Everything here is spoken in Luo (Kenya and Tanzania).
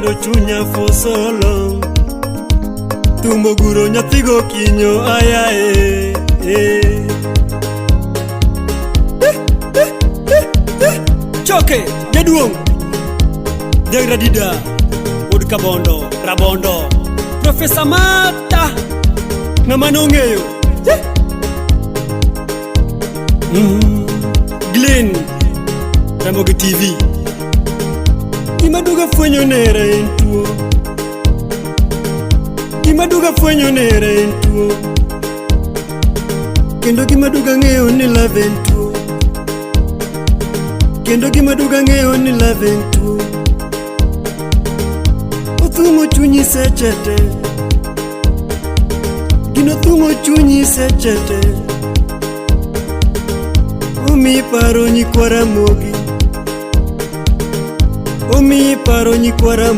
Do chunya for so long. Tumo guro nyathigo kinyo ayae. Choke, jaduong. Degradida, Ud Kabondo, Rabondo. Professor Mata, Namanongeyo. Glenn, Ramogi TV. Gimaduga fwenyo nera en tuo. Gimaduga fwenyo nera en tuo. Kendo gimaduga ng'eyo ni love en tuo. Kendo gimaduga ng'eyo ni love en tuo. Othumo chunyi sechete. Gino thumo chunyi sechete. Omi paro nyikwara mogi. Omi paro nyikwara